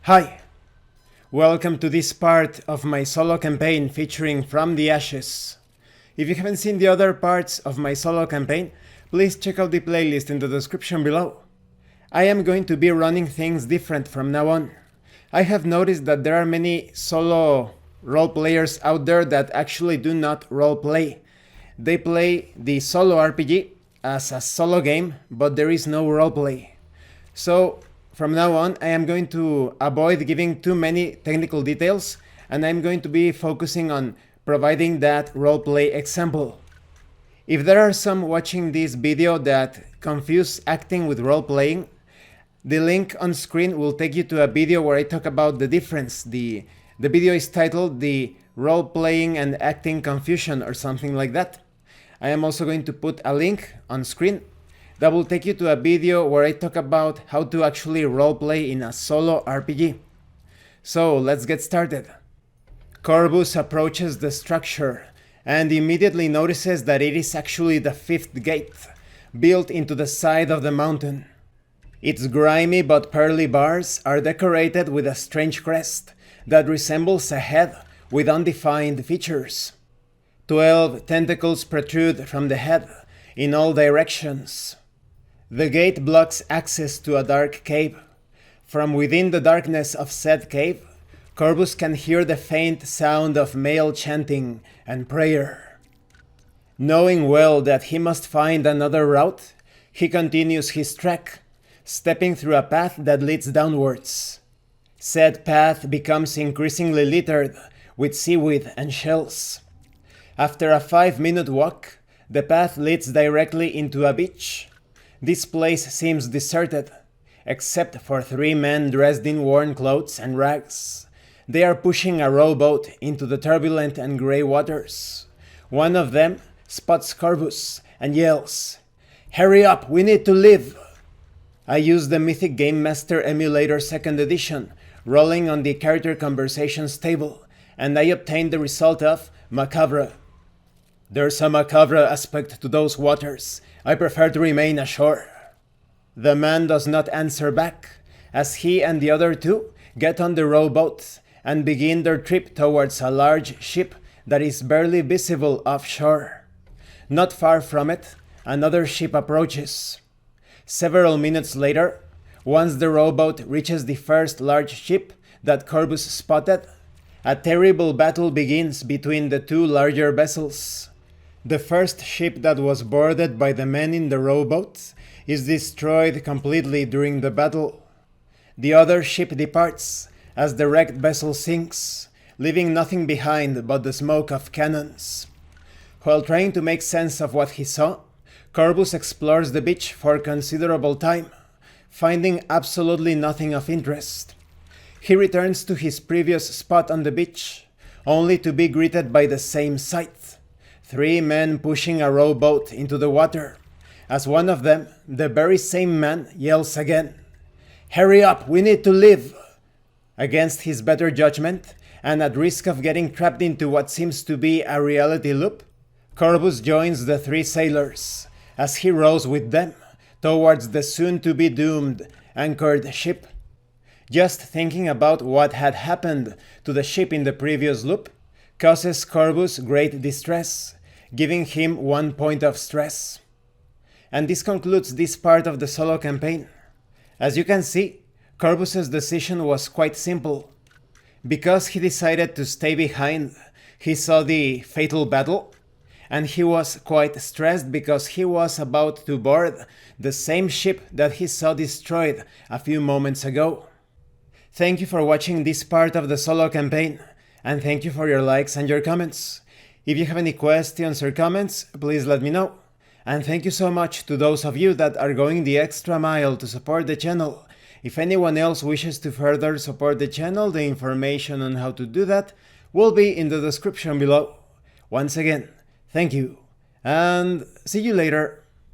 Hi, welcome to this part of my solo campaign featuring From the Ashes. If you haven't seen the other parts of my solo campaign, please check out the playlist in the description below. I am going to be running things different from now on. I have noticed that there are many solo role players out there that actually do not roleplay. They play the solo RPG as a solo game, but there is no roleplay. So from now on, I am going to avoid giving too many technical details, and I'm going to be focusing on providing that roleplay example. If there are some watching this video that confuse acting with roleplaying, the link on screen will take you to a video where I talk about the difference. The video is titled The Role-Playing and Acting Confusion or something like that. I am also going to put a link on screen that will take you to a video where I talk about how to actually roleplay in a solo RPG. So let's get started. Corvus approaches the structure and immediately notices that it is actually the fifth gate, built into the side of the mountain. Its grimy but pearly bars are decorated with a strange crest that resembles a head with undefined features. 12 tentacles protrude from the head in all directions. The gate blocks access to a dark cave. From within the darkness of said cave, Corvus can hear the faint sound of male chanting and prayer. Knowing well that he must find another route, he continues his trek, stepping through a path that leads downwards. Said path becomes increasingly littered with seaweed and shells. After a 5-minute walk, the path leads directly into a beach. This place seems deserted, except for 3 men dressed in worn clothes and rags. They are pushing a rowboat into the turbulent and grey waters. One of them spots Corvus and yells, "Hurry up, we need to live!" I used the Mythic Game Master Emulator 2nd edition, rolling on the character conversations table, and I obtained the result of macabre. There's a macabre aspect to those waters. I prefer to remain ashore. The man does not answer back, as he and the other 2 get on the rowboat and begin their trip towards a large ship that is barely visible offshore. Not far from it, another ship approaches. Several minutes later, once the rowboat reaches the first large ship that Corvus spotted, a terrible battle begins between the 2 larger vessels. The first ship that was boarded by the men in the rowboat is destroyed completely during the battle. The other ship departs as the wrecked vessel sinks, leaving nothing behind but the smoke of cannons. While trying to make sense of what he saw, Corvus explores the beach for considerable time, finding absolutely nothing of interest. He returns to his previous spot on the beach, only to be greeted by the same sight: 3 men pushing a rowboat into the water, as one of them, the very same man, yells again, "Hurry up, we need to live!" Against his better judgment, and at risk of getting trapped into what seems to be a reality loop, Corvus joins the 3 sailors, as he rows with them towards the soon-to-be doomed anchored ship. Just thinking about what had happened to the ship in the previous loop causes Corvus great distress, giving him 1 point of stress. And this concludes this part of the solo campaign. As you can see, Corvus's decision was quite simple. Because he decided to stay behind, he saw the fatal battle, and he was quite stressed because he was about to board the same ship that he saw destroyed a few moments ago. Thank you for watching this part of the solo campaign, and thank you for your likes and your comments. If you have any questions or comments, please let me know. And thank you so much to those of you that are going the extra mile to support the channel. If anyone else wishes to further support the channel, the information on how to do that will be in the description below. Once again, thank you, and see you later.